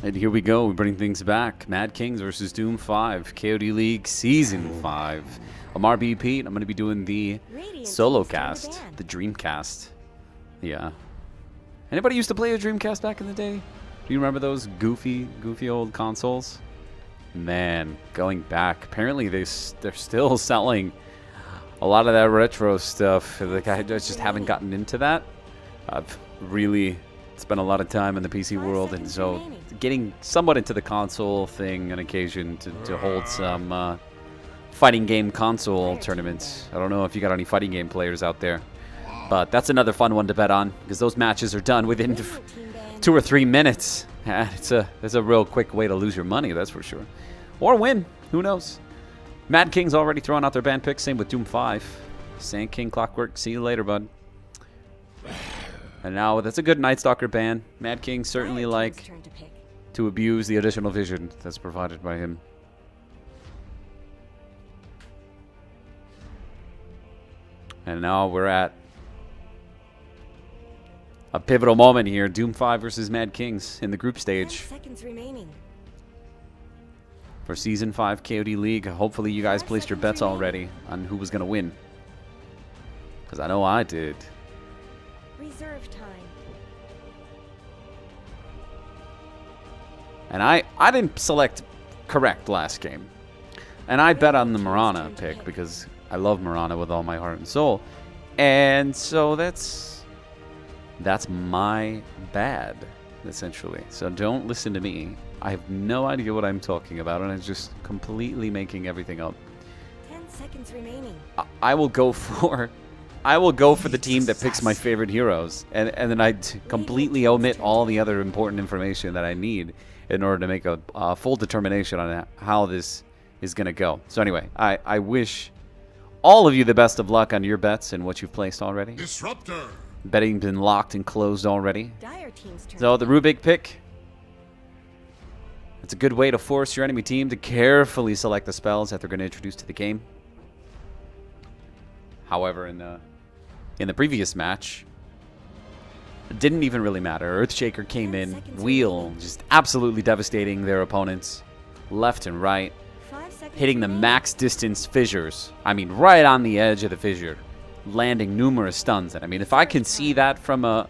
And here we go. We bring things back. Mad Kings versus Doom5, KOD League Season 5. I'm RBEPete. I'm going to be doing the solo cast, the Dreamcast. Yeah. Anybody used to play a Dreamcast back in the day? Do you remember those goofy old consoles? Man, going back. Apparently they're still selling a lot of that retro stuff. Like I just haven't gotten into that. I've really spent a lot of time in the PC world, and so getting somewhat into the console thing on occasion to hold some fighting game console tournaments. I don't know if you got any fighting game players out there, but that's another fun one to bet on because those matches are done within 2 or 3 minutes. It's a real quick way to lose your money, that's for sure, or win. Who knows? Mad King's already throwing out their band picks. Same with Doom5. Sand King Clockwork. See you later, bud. And now that's a good Night Stalker ban. Mad King certainly like to abuse the additional vision that's provided by him. And now we're at a pivotal moment here. Doom5 versus Mad Kings in the group stage. 10 seconds remaining. For Season 5 KOD League. Hopefully you guys placed your bets already on who was going to win. Because I know I did. Reserve time. And I didn't select correct last game. And I bet on the Marana pick because I love Marana with all my heart and soul. And so that's my bad, essentially. So don't listen to me. I have no idea what I'm talking about, and I'm just completely making everything up. 10 seconds remaining. I will go for the team that picks my favorite heroes, and then I completely omit all the other important information that I need in order to make a full determination on how this is going to go. So anyway, I wish all of you the best of luck on your bets and what you've placed already. Disruptor. Betting been locked and closed already. Dire team's turn. So the Rubik pick. It's a good way to force your enemy team to carefully select the spells that they're going to introduce to the game. However, in the previous match, it didn't even really matter. Earthshaker came in, wheel, just absolutely devastating their opponents, left and right, hitting the max distance fissures. I mean, right on the edge of the fissure, landing numerous stuns. And I mean, if I can see that from an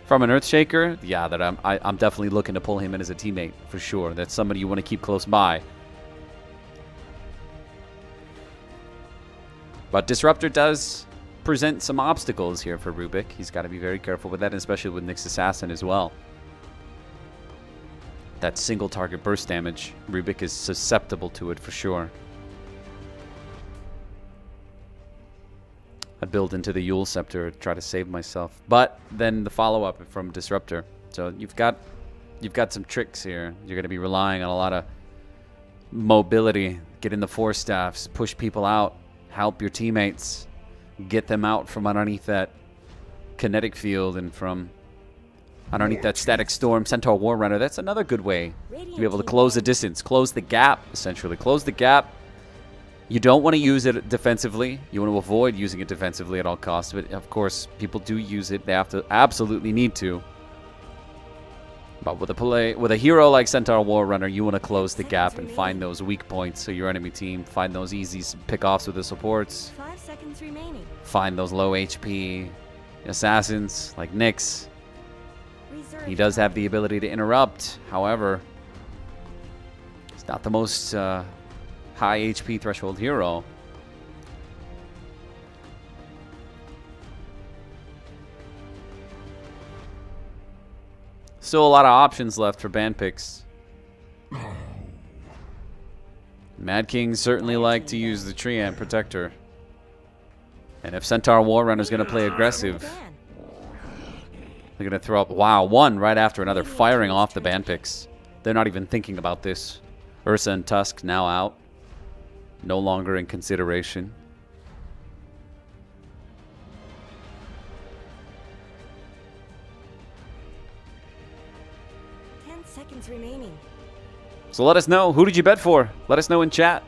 Earthshaker, yeah, that I'm definitely looking to pull him in as a teammate for sure. That's somebody you want to keep close by. But Disruptor does present some obstacles here for Rubik. He's got to be very careful with that, especially with Nyx Assassin as well. That single target burst damage, Rubik is susceptible to it for sure. I build into the Yule Scepter to try to save myself, but then the follow-up from Disruptor. So you've got some tricks here. You're going to be relying on a lot of mobility, get in the force staffs, push people out, help your teammates, get them out from underneath that kinetic field and from underneath that static storm. Centaur War Runner, that's another good way to be able to close the distance, close the gap, essentially. Close the gap. You don't want to use it defensively. You want to avoid using it defensively at all costs. But, of course, people do use it. They have to absolutely need to. But with a hero like Centaur War Runner, you want to close the gap and find those weak points so your enemy team find those easy pick-offs with the supports. 5 seconds remaining. Find those low HP assassins like Nyx He does have the ability to interrupt. However, he's not the most high HP threshold hero. Still a lot of options left for ban picks. Mad Kings certainly like to use the Tree Ant Protector. And if Centaur War Runner's going to play aggressive, they're going to throw up, wow, one right after another, firing off the ban picks. They're not even thinking about this. Ursa and Tusk now out. No longer in consideration. Seconds remaining. So let us know. Who did you bet for? Let us know in chat.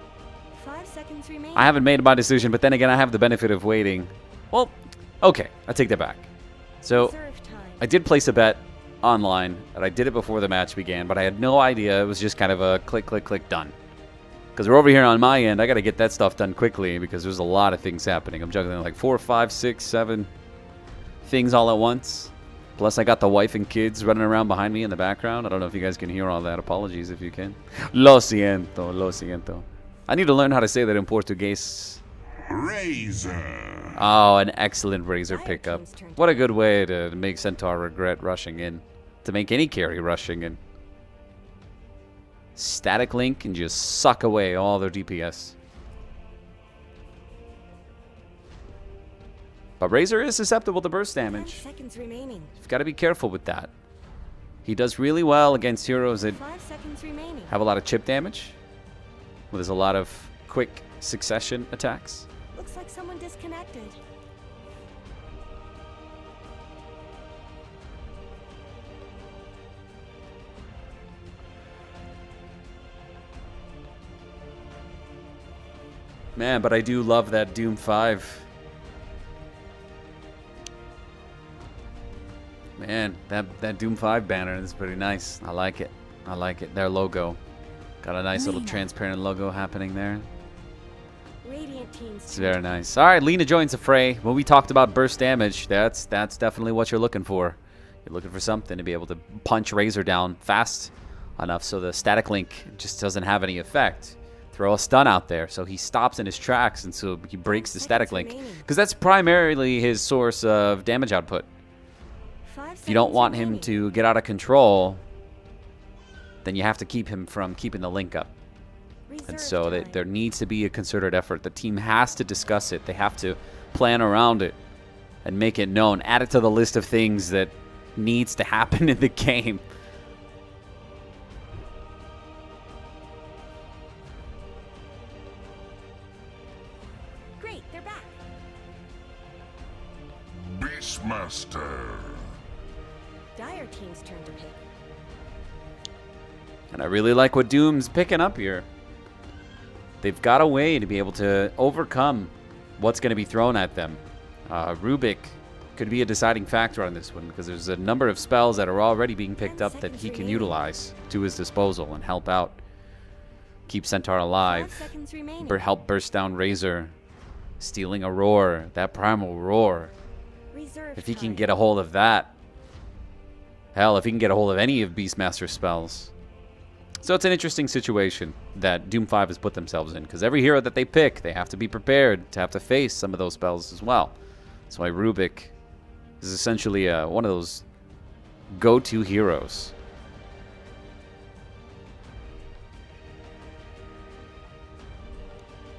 5 seconds remaining. I haven't made my decision, but then again, I have the benefit of waiting. Well, okay. I take that back. So I did place a bet online, and I did it before the match began, but I had no idea. It was just kind of a click, click, click, done. Because we're over here on my end. I got to get that stuff done quickly because there's a lot of things happening. I'm juggling like 4, 5, 6, 7 things all at once. Plus, I got the wife and kids running around behind me in the background. I don't know if you guys can hear all that. Apologies if you can. Lo siento, lo siento. I need to learn how to say that in Portuguese. Razor. Oh, an excellent Razor pickup. What a good way to make Centaur regret rushing in. To make any carry rushing in. Static Link and just suck away all their DPS. But Razor is susceptible to burst damage. 5 seconds remaining. You've got to be careful with that. He does really well against heroes that 5 seconds remaining. have a lot of chip damage. Well, there's a lot of quick succession attacks. Looks like someone disconnected. Man, but I do love that Doom5. Man, that Doom5 banner is pretty nice. I like it. I like it. Their logo. Got a nice little transparent logo happening there. Radiant teams. It's very nice. All right, Lena joins the fray. When we talked about burst damage, that's definitely what you're looking for. You're looking for something to be able to punch Razor down fast enough so the static link just doesn't have any effect. Throw a stun out there so he stops in his tracks and so he breaks the static link. Because that's primarily his source of damage output. If you don't want him to get out of control, then you have to keep him from keeping the link up. And so there needs to be a concerted effort. The team has to discuss it. They have to plan around it and make it known. Add it to the list of things that needs to happen in the game. Great, they're back. Beastmaster. Dire team's turn to pick. And I really like what Doom's picking up here. They've got a way to be able to overcome what's going to be thrown at them. Rubik could be a deciding factor on this one because there's a number of spells that are already being picked up that he can utilize to his disposal and help out. Keep Centaur alive. 5 seconds remaining. Help burst down Razor. Stealing a roar. That primal roar. Reserve If he can time. get a hold of that. Hell, if he can get a hold of any of Beastmaster's spells. So it's an interesting situation that Doom5 has put themselves in. Because every hero that they pick, they have to be prepared to have to face some of those spells as well. That's why Rubik is essentially one of those go-to heroes.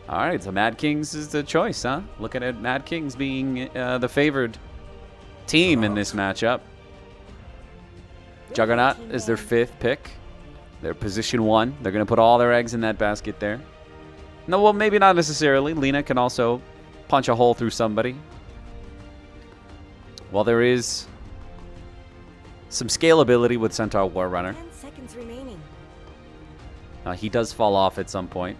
Alright, so Mad Kings is the choice, huh? Looking at Mad Kings being the favored team in this matchup. Juggernaut is their 5th pick. They're position 1. They're going to put all their eggs in that basket there. No, well, maybe not necessarily. Lena can also punch a hole through somebody. Well, there is some scalability with Centaur War Runner. 10 seconds remaining. He does fall off at some point,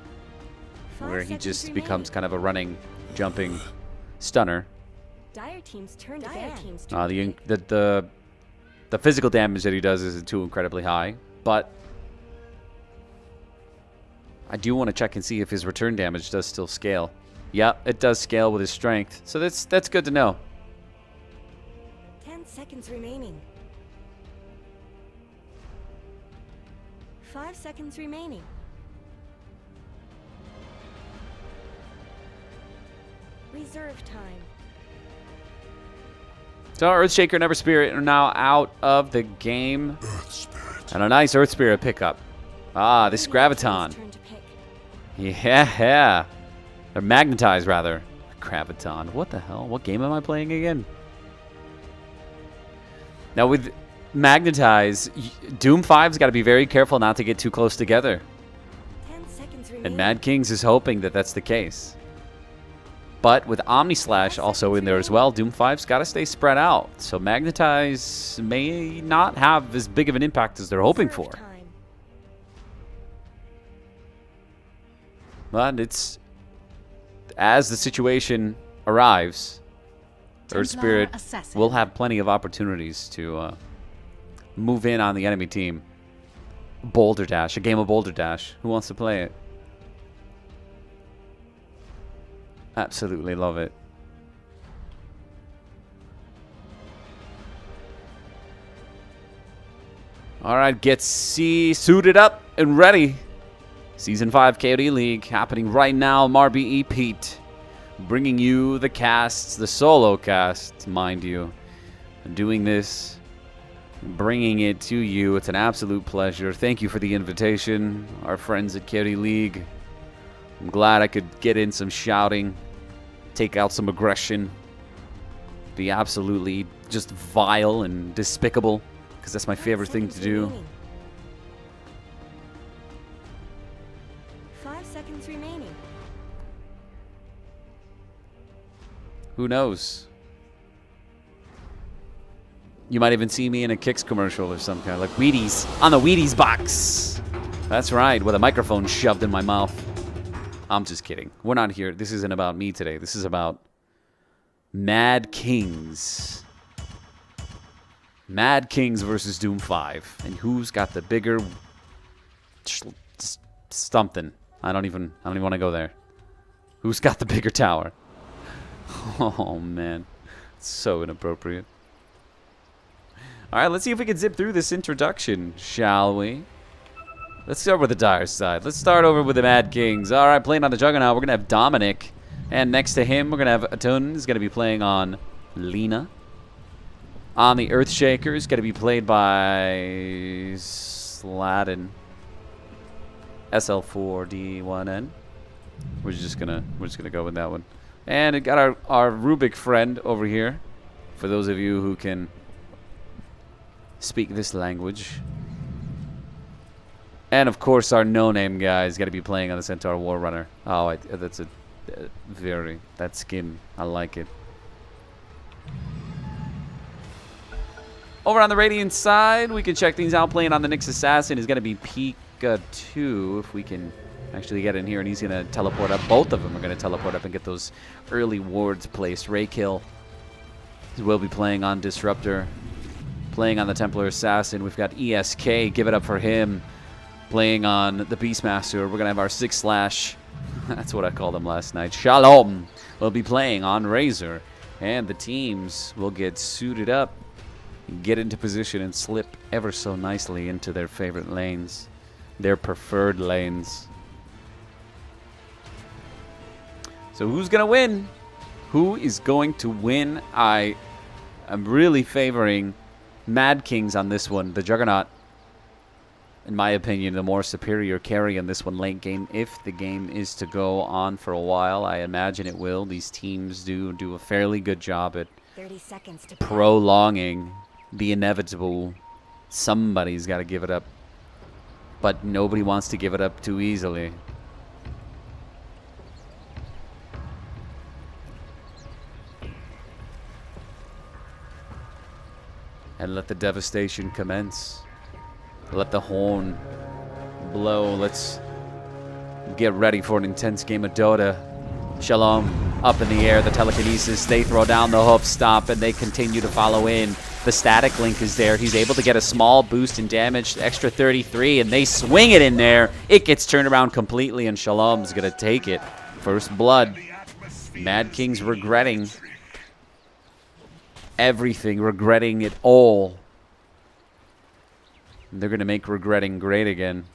5 where he seconds just remaining. becomes kind of a running, jumping stunner. Dire team's turn to ban. The physical damage that he does isn't too incredibly high, but I do want to check and see if his return damage does still scale. Yeah, it does scale with his strength, so that's good to know. 10 seconds remaining. 5 seconds remaining. Reserve time. So Earthshaker and Everspirit are now out of the game. Earth Spirit. And a nice Earth Spirit pickup. Ah, this Graviton. Turn to pick. Yeah. Or Magnetize, rather. Graviton. What the hell? What game am I playing again? Now, with Magnetize, Doom5's got to be very careful not to get too close together. 10 seconds remaining. And Mad Kings is hoping that that's the case. But with Omni Slash also in there as well, Doom5's got to stay spread out. So Magnetize may not have as big of an impact as they're hoping Reserve for. time. But it's, as the situation arrives, Earth Spirit will have plenty of opportunities to move in on the enemy team. Boulder Dash, a game of Boulder Dash. Who wants to play it? Absolutely love it. All right, get suited up and ready. Season 5 KOD League happening right now. RBEPete bringing you the casts, the solo casts, mind you. And doing this, bringing it to you. It's an absolute pleasure. Thank you for the invitation, our friends at KOD League. I'm glad I could get in some shouting, take out some aggression, be absolutely just vile and despicable, because that's my favorite thing to do. Remaining. 5 seconds remaining. Who knows? You might even see me in a Kicks commercial or some kind, like Wheaties, on the Wheaties box. That's right, with a microphone shoved in my mouth. I'm just kidding. We're not here. This isn't about me today. This is about Mad Kings. Mad Kings versus Doom5. And who's got the bigger something? I don't even want to go there. Who's got the bigger tower? Oh man. It's so inappropriate. Alright, let's see if we can zip through this introduction, shall we? Let's start with the dire side. Let's start over with the Mad Kings. All right, playing on the Juggernaut, we're going to have Dominic. And next to him, we're going to have Atun. He's going to be playing on Lena. On the Earthshaker, is going to be played by Sladden. SL4D1N. We're just gonna go with that one. And it got our Rubik friend over here. For those of you who can speak this language. And of course, our no-name guy is going to be playing on the Centaur War Runner. Oh, that's a that skin. I like it. Over on the Radiant side, we can check things out. Playing on the Nyx Assassin is going to be Pika 2, if we can actually get in here. And he's going to teleport up. Both of them are going to teleport up and get those early wards placed. Raykill will be playing on Disruptor. Playing on the Templar Assassin, we've got ESK. Give it up for him. Playing on the Beastmaster, we're going to have our 6/. That's what I called him last night. Shalom will be playing on Razor. And the teams will get suited up, get into position, and slip ever so nicely into their favorite lanes. Their preferred lanes. So who's going to win? Who is going to win? I am really favoring Mad Kings on this one. The Juggernaut, in my opinion, the more superior carry in this one late game. If the game is to go on for a while, I imagine it will. These teams do a fairly good job at 30 seconds to prolonging the inevitable. Somebody's got to give it up. But nobody wants to give it up too easily. And let the devastation commence. Let the horn blow. Let's get ready for an intense game of Dota. Shalom up in the air, the telekinesis. They throw down the hoof stop, and they continue to follow in. The static link is there. He's able to get a small boost in damage, extra 33, and they swing it in there. It gets turned around completely, and Shalom's going to take it. First blood. Mad King's regretting everything, regretting it all. They're going to make regretting great again.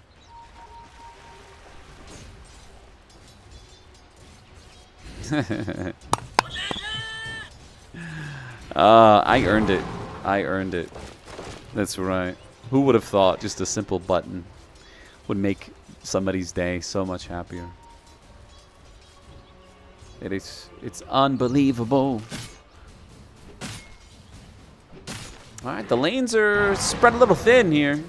I earned it. I earned it. That's right. Who would have thought just a simple button would make somebody's day so much happier? It's unbelievable. All right, the lanes are spread a little thin here.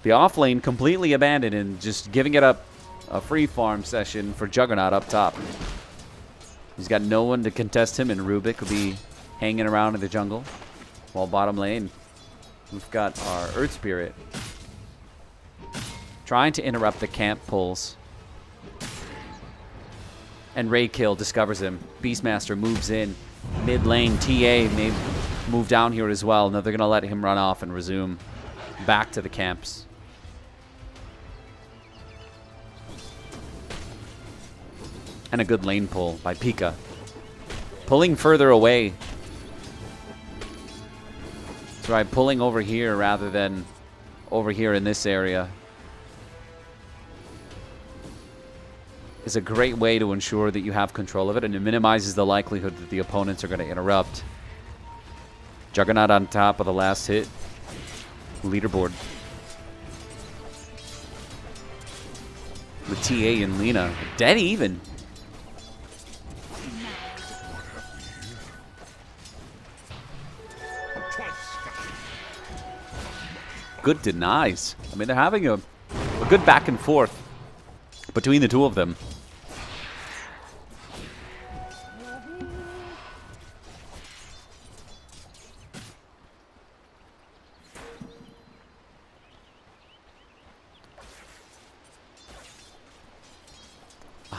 The off lane completely abandoned and just giving it up a free farm session for Juggernaut up top. He's got no one to contest him, and Rubik will be hanging around in the jungle. While bottom lane, we've got our Earth Spirit trying to interrupt the camp pulls. And Raykill discovers him. Beastmaster moves in. Mid lane, TA may move down here as well. Now they're going to let him run off and resume back to the camps. And a good lane pull by Pika. Pulling further away. That's right, pulling over here rather than over here in this area is a great way to ensure that you have control of it, and it minimizes the likelihood that the opponents are going to interrupt. Juggernaut on top of the last hit. Leaderboard. With TA and Lina. Dead even. Good denies. I mean, they're having a good back and forth between the two of them.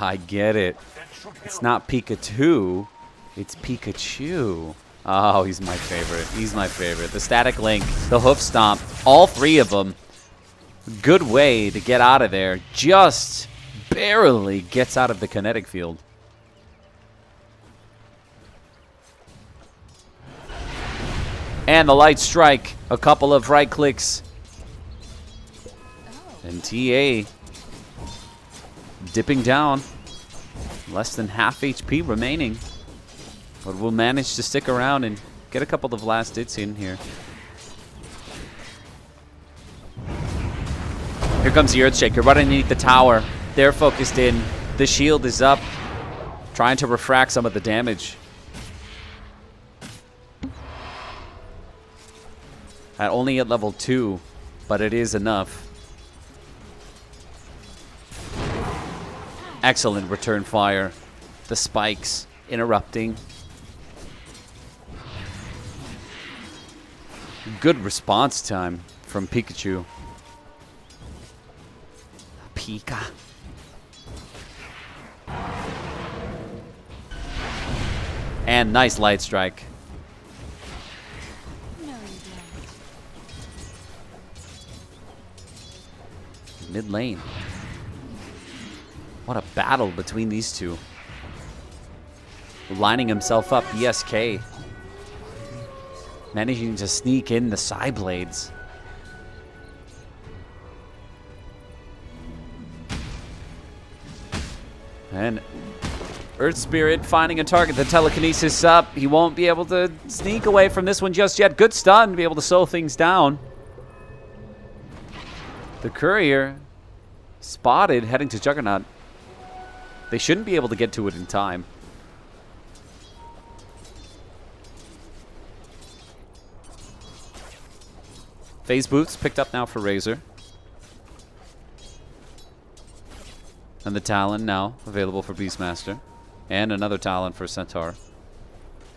I get it. It's not Pikachu, it's Pikachu. Oh, he's my favorite. He's my favorite. The static link, the hoof stomp, all three of them. Good way to get out of there. Just barely gets out of the kinetic field. And the light strike. A couple of right clicks. And TA dipping down. Less than half HP remaining. But we'll manage to stick around and get a couple of last hits in here. Here comes the Earthshaker right underneath the tower. They're focused in. The shield is up. Trying to refract some of the damage. Only at level 2, but it is enough. Excellent return fire. The spikes interrupting. Good response time from Pikachu. Pika. And nice light strike. No, you don't. Mid lane. What a battle between these two. Lining himself up, ESK. Managing to sneak in the side blades. And Earth Spirit finding a target. The telekinesis up. He won't be able to sneak away from this one just yet. Good stun to be able to slow things down. The courier spotted heading to Juggernaut. They shouldn't be able to get to it in time. Phase boots picked up now for Razor. And the Talon now available for Beastmaster. And another Talon for Centaur.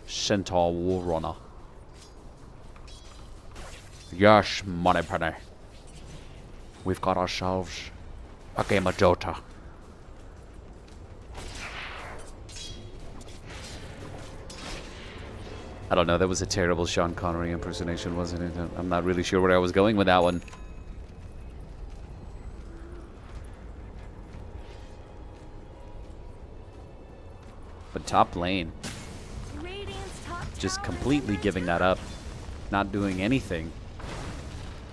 Centaur Warrunner. Yes, Moneypenny. We've got ourselves a game of Dota. I don't know, that was a terrible Sean Connery impersonation, wasn't it? I'm not really sure where I was going with that one. But top lane, just completely giving that up. Not doing anything,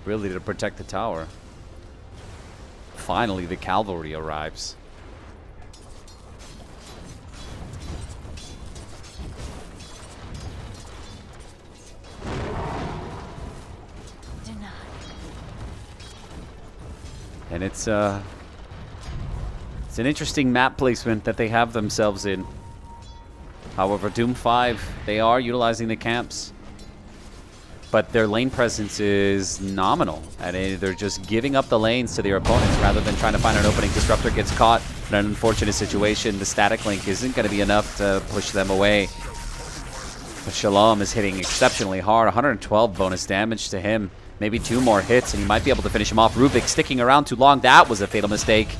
really, to protect the tower. finally the cavalry arrives. And it's an interesting map placement that they have themselves in. However, Doom5, they are utilizing the camps, but their lane presence is nominal, and they're just giving up the lanes to their opponents rather than trying to find an opening. Disruptor gets caught in an unfortunate situation. The static link isn't going to be enough to push them away. But Shalom is hitting exceptionally hard. 112 bonus damage to him. Maybe 2 more hits, and he might be able to finish him off. Rubik sticking around too long. That was a fatal mistake.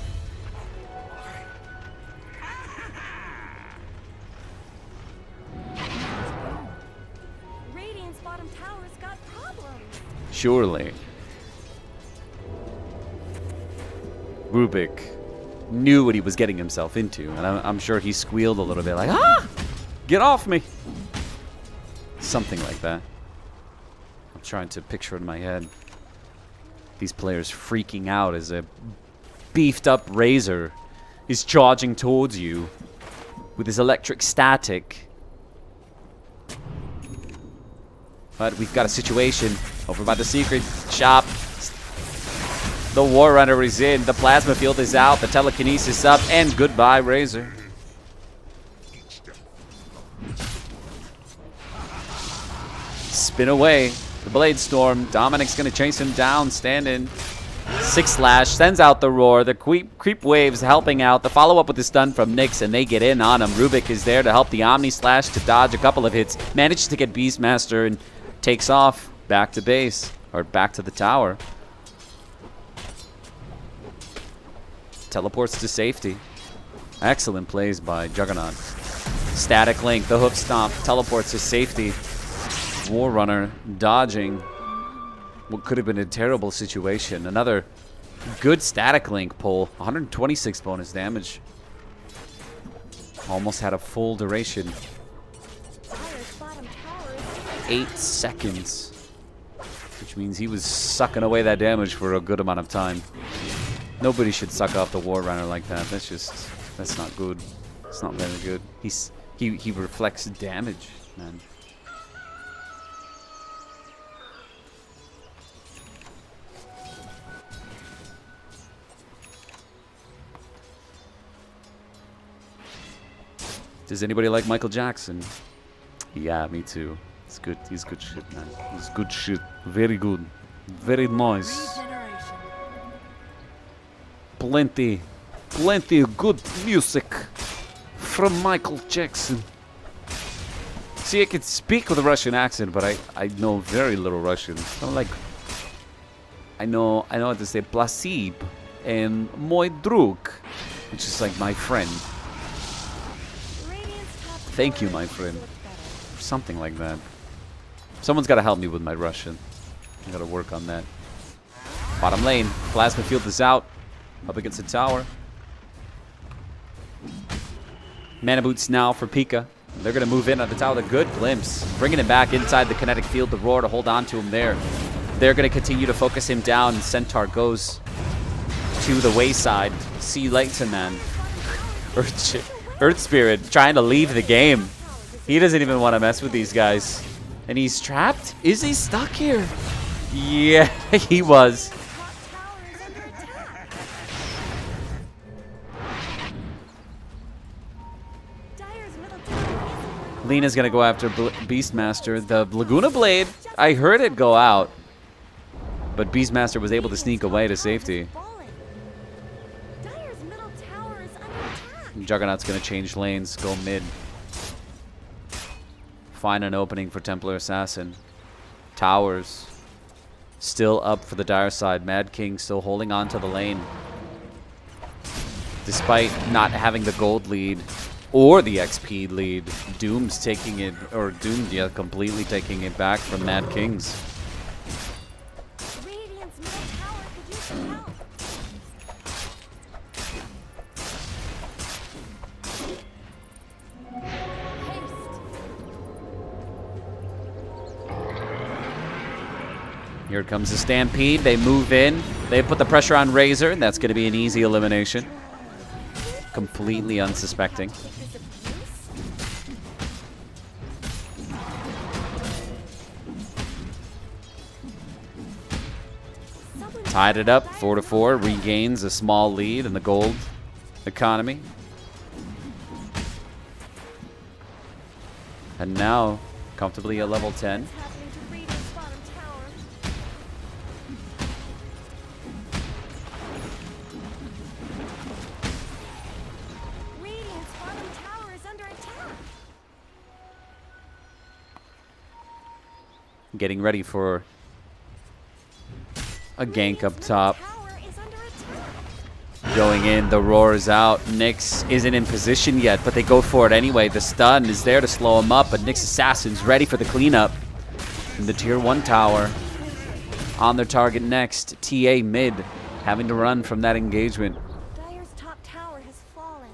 Radiant's bottom tower's got problems. Surely. Rubik knew what he was getting himself into, and I'm sure he squealed a little bit like, ah! Get off me! Something like that. I'm trying to picture in my head these players freaking out as a beefed up Razor is charging towards you with his electric static. But we've got a situation over by the secret shop. The War Runner is in, the plasma field is out, the telekinesis up, and goodbye Razor. Spin away. The Blade Storm. Dominic's going to chase him down. Stand in. 6 slash. Sends out the roar. The creep waves helping out. The follow-up with the stun from Nyx, and they get in on him. Rubik is there to help the Omni Slash to dodge a couple of hits. Manages to get Beastmaster and takes off back to base. Or back to the tower. Teleports to safety. Excellent plays by Juggernaut. Static Link. The Hoof Stomp. Teleports to safety. War Runner dodging what could have been a terrible situation. Another good static link pull. 126 bonus damage. Almost had a full duration. 8 seconds. Which means he was sucking away that damage for a good amount of time. Nobody should suck off the War Runner like that. That's not good. It's not very good. He reflects damage, man. Does anybody like Michael Jackson? Yeah, me too. It's good. He's good shit, man. He's good shit. Very good. Very nice. Plenty of good music from Michael Jackson. See, I can speak with a Russian accent, but I know very little Russian. I know how to say placib and moi drug, which is like my friend. Thank you, my friend. Something like that. Someone's got to help me with my Russian. I got to work on that. Bottom lane. Plasma field is out. Up against the tower. Mana boots now for Pika. They're going to move in on the tower. The good glimpse. Bringing him back inside the kinetic field. The roar to hold on to him there. They're going to continue to focus him down. Centaur goes to the wayside. See you later, man. Earth Spirit trying to leave the game. He doesn't even want to mess with these guys. And he's trapped? Is he stuck here? Yeah, he was. Lena's going to go after Beastmaster. The Laguna Blade, I heard it go out. But Beastmaster was able to sneak away to safety. Juggernaut's going to change lanes, go mid. Find an opening for Templar Assassin. Towers still up for the dire side. Mad King still holding on to the lane. Despite not having the gold lead or the XP lead, Doom's taking it, or Doom, yeah, completely taking it back from Mad Kings. Here comes the Stampede. They move in. They put the pressure on Razor, and that's going to be an easy elimination. Completely unsuspecting. Tied it up, 4-4. Regains a small lead in the gold economy. And now, comfortably at level 10. Getting ready for a gank up top. Going in, the roar is out. Nyx isn't in position yet, but they go for it anyway. The stun is there to slow him up, but Nyx Assassin's ready for the cleanup. And the tier 1 tower on their target next. TA mid having to run from that engagement. Dire's top tower has fallen.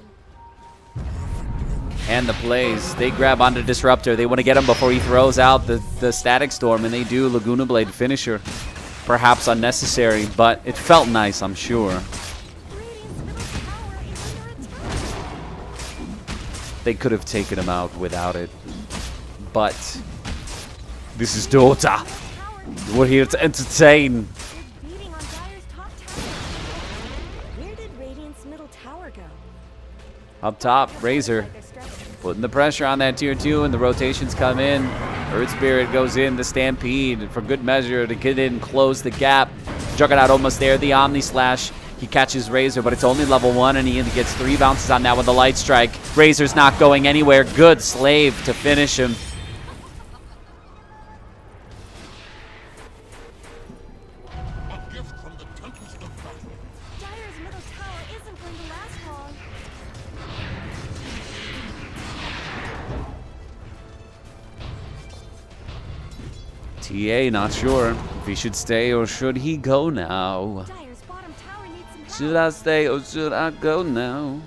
And the plays, they grab onto Disruptor. They want to get him before he throws out the Static Storm, and they do. Laguna Blade finisher. Perhaps unnecessary, but it felt nice, I'm sure. They could have taken him out without it. But this is Dota. We're here to entertain. Where did Radiant's middle tower go? Up top, Razor putting the pressure on that tier 2, and the rotations come in. Earth Spirit goes in, the Stampede for good measure to get in, close the gap. Juggernaut almost there, the Omni Slash. He catches Razor, but it's only level 1, and he gets 3 bounces on that with the Light Strike. Razor's not going anywhere. Good Slave to finish him. A gift from the tempest of battle. Dire's middle tower isn't going to last long. TA not sure if he should stay or should he go now. Dire's bottom tower needs some help. Should I stay or should I go now?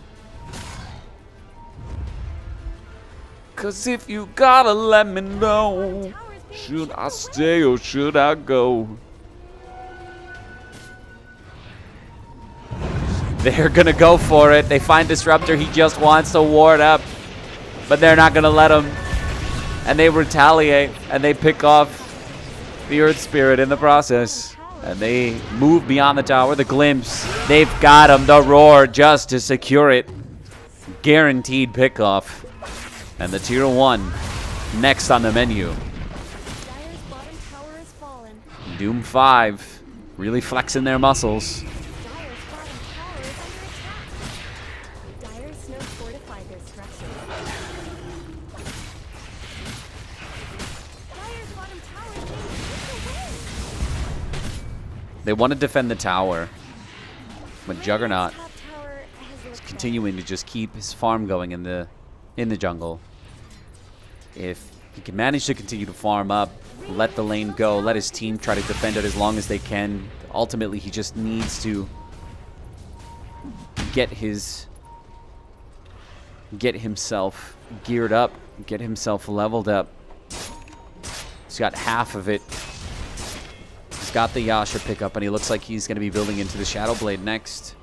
'Cause if you gotta let me know, should I stay or should I go? They're gonna go for it. They find Disruptor. He just wants to ward up, but they're not gonna let him. And they retaliate, and they pick off the Earth Spirit in the process. And they move beyond the tower. The Glimpse, they've got him. The Roar just to secure it. Guaranteed pickoff. And the tier 1 next on the menu. Dire's bottom tower has fallen. Doom5 really flexing their muscles. Dire's bottom tower is under attack. Dire's snow fortified their structures. Dire's bottom tower is being ripped away. They want to defend the tower. But Juggernaut Top tower has is continuing to just keep his farm going in the jungle. If he can manage to continue to farm up, let the lane go, let his team try to defend it as long as they can. Ultimately, he just needs to get himself geared up, get himself leveled up. He's got half of it. He's got the Yasha pickup, and he looks like he's going to be building into the Shadow Blade next.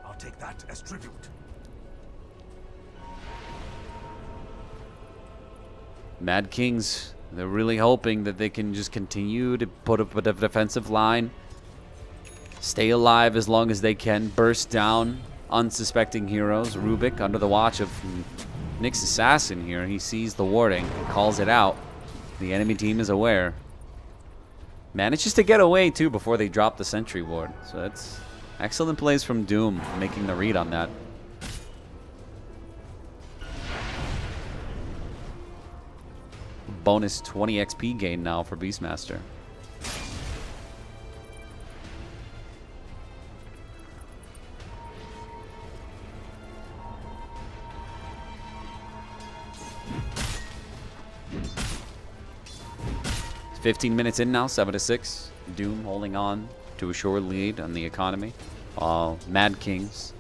I'll take that as tribute. Mad Kings, they're really hoping that they can just continue to put up a defensive line, stay alive as long as they can, burst down unsuspecting heroes. Rubik under the watch of Nyx Assassin here. He sees the warding, calls it out. The enemy team is aware. Manages to get away too before they drop the sentry ward. So that's excellent plays from Doom, making the read on that. Bonus 20 XP gain now for Beastmaster. It's 15 minutes in now, 7-6. Doom holding on to a short lead on the economy, while Mad Kings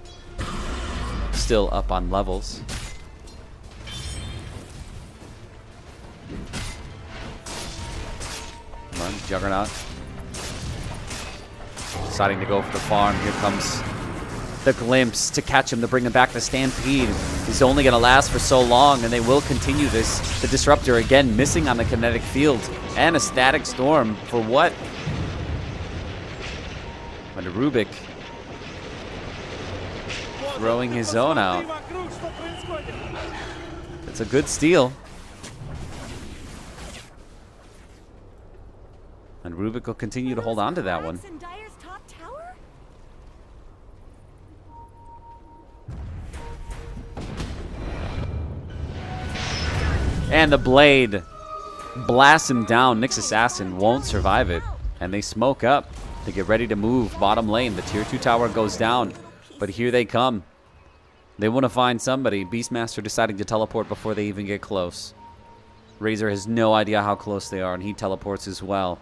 still up on levels. Juggernaut deciding to go for the farm. Here comes the glimpse to catch him, to bring him back. The Stampede is only going to last for so long, and they will continue this. The Disruptor, again, missing on the kinetic field. And a Static Storm for what? But Rubik throwing his own out. It's a good steal. And Rubik will continue to hold on to that one. And the blade blasts him down. Nyx Assassin won't survive it. And they smoke up to get ready to move bottom lane. The tier 2 tower goes down. But here they come. They want to find somebody. Beastmaster deciding to teleport before they even get close. Razor has no idea how close they are, and he teleports as well.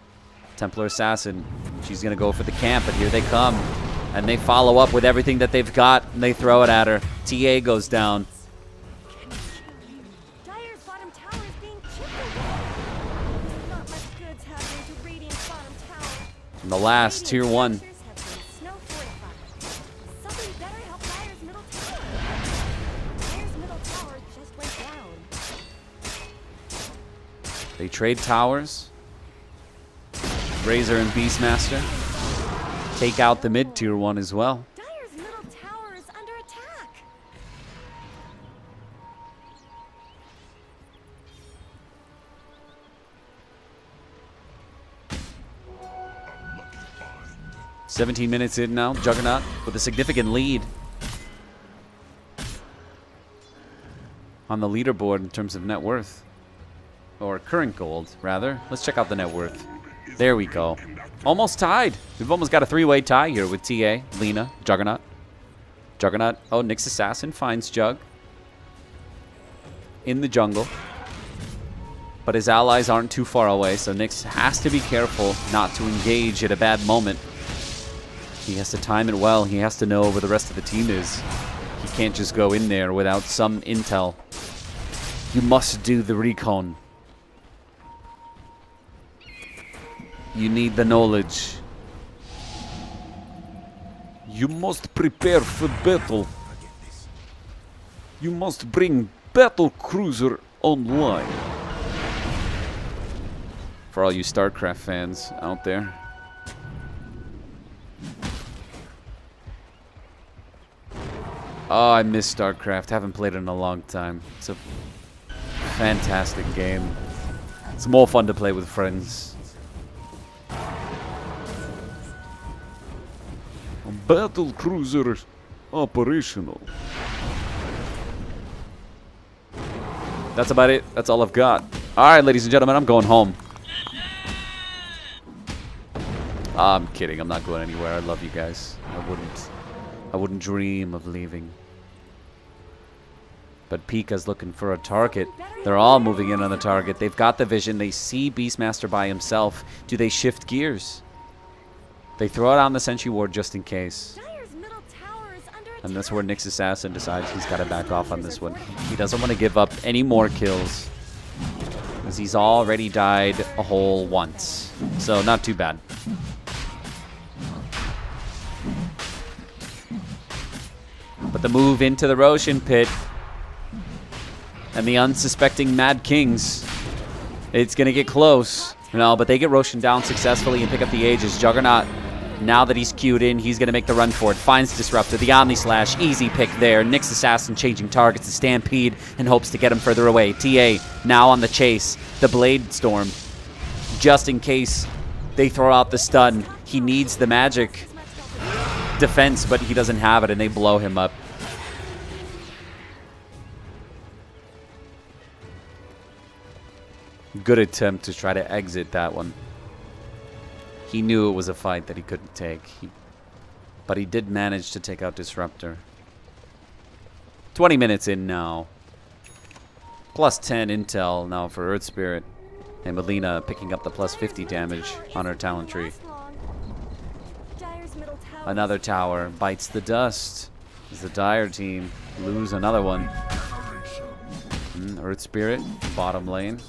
Templar Assassin, she's going to go for the camp, but here they come. And they follow up with everything that they've got, and they throw it at her. TA goes down. Dire's bottom tower is being chipped away. Not much good's happening to Radiant's bottom tower. And the last, tier 1. Something better help Dire's middle tower. Dire's middle tower just went down. They trade towers. Razor and Beastmaster take out the mid tier 1 as well. Dire's middle tower is under attack. Lucky find. 17 minutes in now. Juggernaut with a significant lead on the leaderboard in terms of net worth. Or current gold, rather. Let's check out the net worth. There we go. Almost tied. We've almost got a 3-way tie here with TA, Lina, Juggernaut. Juggernaut. Oh, Nyx Assassin finds Jug in the jungle. But his allies aren't too far away, so Nyx has to be careful not to engage at a bad moment. He has to time it well. He has to know where the rest of the team is. He can't just go in there without some intel. You must do the recon. You need the knowledge. You must prepare for battle. You must bring battle cruiser online. For all you StarCraft fans out there. Oh, I miss StarCraft. Haven't played it in a long time. It's a fantastic game. It's more fun to play with friends. Battle cruiser operational. That's about it. That's all I've got. Alright, ladies and gentlemen, I'm going home. I'm kidding. I'm not going anywhere. I love you guys. I wouldn't dream of leaving. But Pika's looking for a target. They're all moving in on the target. They've got the vision. They see Beastmaster by himself. Do they shift gears? They throw it on the Sentry Ward just in case. And that's where Nyx Assassin decides he's got to back off on this one. He doesn't want to give up any more kills, because he's already died a hole once. So not too bad. But the move into the Roshan pit and the unsuspecting Mad Kings, it's going to get close. No, but they get Roshan down successfully and pick up the Aegis. Juggernaut, now that he's queued in, he's going to make the run for it. Finds Disruptor, the Omni Slash, easy pick there. Nyx Assassin changing targets to Stampede and hopes to get him further away. TA now on the chase. The Blade Storm, just in case they throw out the stun. He needs the magic defense, but he doesn't have it, and they blow him up. Good attempt to try to exit that one. He knew it was a fight that he couldn't take. But he did manage to take out Disruptor. 20 minutes in now. Plus 10 intel now for Earth Spirit. And Melina picking up the plus 50 damage on her talent tree. Another tower bites the dust. As the Dire team lose another one. Earth Spirit, bottom lane.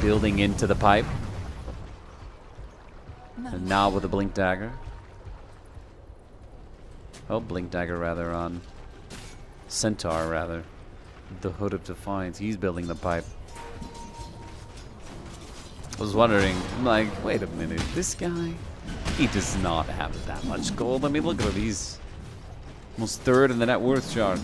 building into the pipe. And now with a blink dagger. Oh, blink dagger rather on Centaur rather. The Hood of Defiance. He's building the pipe. I was wondering, I'm like, wait a minute, this guy, he does not have that much gold. I mean, look at him, he's almost third in the net worth chart.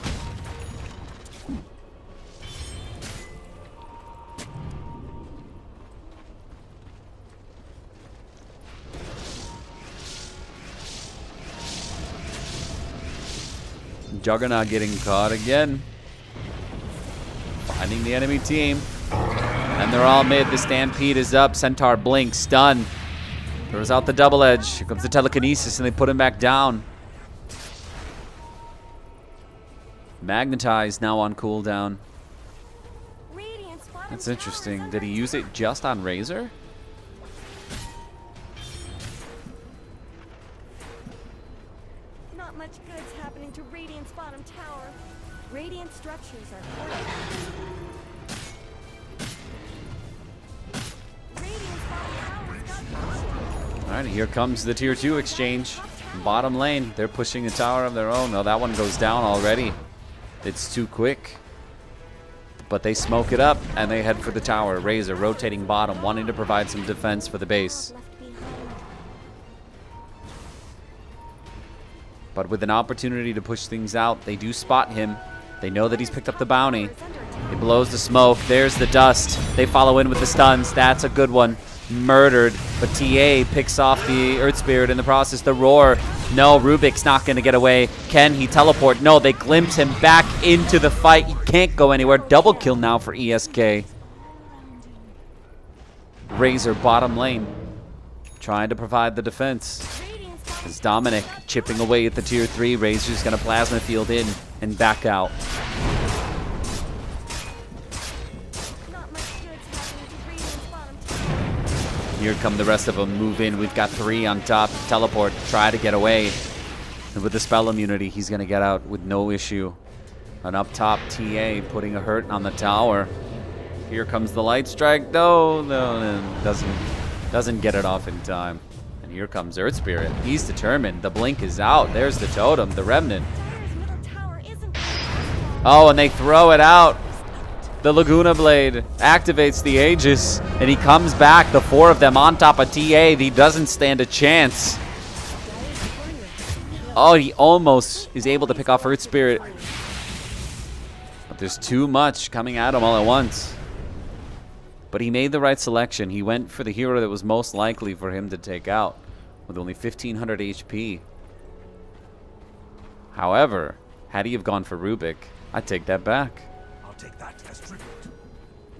Juggernaut getting caught again. Finding the enemy team. And they're all mid. The Stampede is up. Centaur blinks. Stun. Throws out the double edge. Here comes the telekinesis and they put him back down. Magnetize now on cooldown. That's interesting. Did he use it just on Razor? Not much good's happening to Radiant's bottom tower. Radiant structures are fortified. Radiant's bottom tower's got pushing. Alright, here comes the tier 2 exchange. Bottom lane, they're pushing a tower of their own. No, that one goes down already. It's too quick. But they smoke it up and they head for the tower. Razor rotating bottom, wanting to provide some defense for the base. Left behind. But with an opportunity to push things out, they do spot him. They know that he's picked up the bounty. He blows the smoke. There's the dust. They follow in with the stuns. That's a good one. Murdered. But TA picks off the Earth Spirit in the process. The roar. No, Rubik's not going to get away. Can he teleport? No, they glimpse him back into the fight. He can't go anywhere. Double kill now for ESK. Razor bottom lane. Trying to provide the defense. As Dominic chipping away at the tier 3. Razor's going to plasma field in and back out. Not much good's happening to Radiant's bottom tower. Here come the rest of them. Move in. We've got 3 on top. Teleport. Try to get away. And with the spell immunity, he's going to get out with no issue. And up top, TA putting a hurt on the tower. Here comes the light strike. No, doesn't get it off in time. And here comes Earth Spirit. He's determined. The blink is out. There's the totem, the remnant. Dire's middle tower isn't. Oh, and they throw it out. The Laguna Blade activates the Aegis, and he comes back. The 4 of them on top of TA. He doesn't stand a chance. Oh, he almost is able to pick off Earth Spirit. But there's too much coming at him all at once. But he made the right selection. He went for the hero that was most likely for him to take out with only 1,500 HP. However, had he have gone for Rubik, I'd take that back. I'll take that as tribute.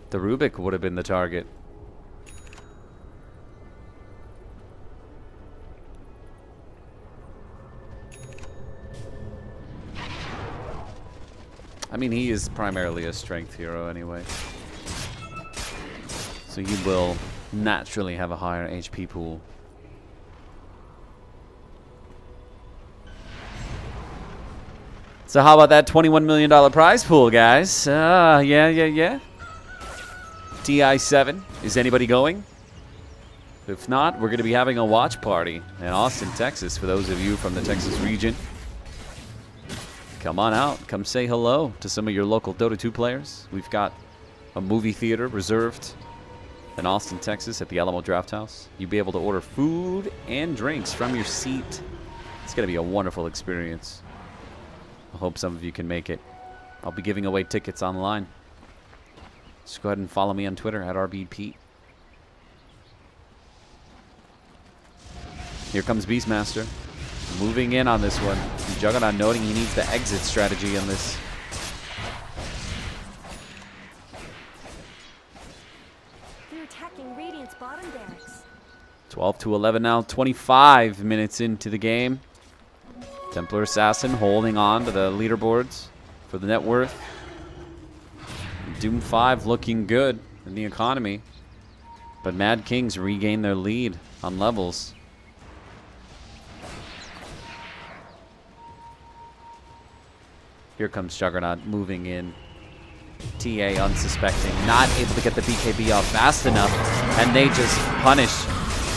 The Rubik would have been the target. I mean, he is primarily a strength hero anyway. So he will naturally have a higher HP pool. So how about that $21 million prize pool, guys? Yeah. TI7, is anybody going? If not, we're going to be having a watch party in Austin, Texas, for those of you from the Texas region. Come on out. Come say hello to some of your local Dota 2 players. We've got a movie theater reserved in Austin, Texas at the Alamo Draft House. You'll be able to order food and drinks from your seat. It's going to be a wonderful experience. I hope some of you can make it. I'll be giving away tickets online. Just go ahead and follow me on Twitter at RBEPete. Here comes Beastmaster. Moving in on this one. Juggernaut noting he needs the exit strategy in this. They're attacking Radiant's bottom barracks. 12 to 11 now. 25 minutes into the game. Templar Assassin holding on to the leaderboards for the net worth. Doom5 looking good in the economy. But Mad Kings regain their lead on levels. Here comes Juggernaut moving in. TA unsuspecting, not able to get the BKB off fast enough, and they just punish.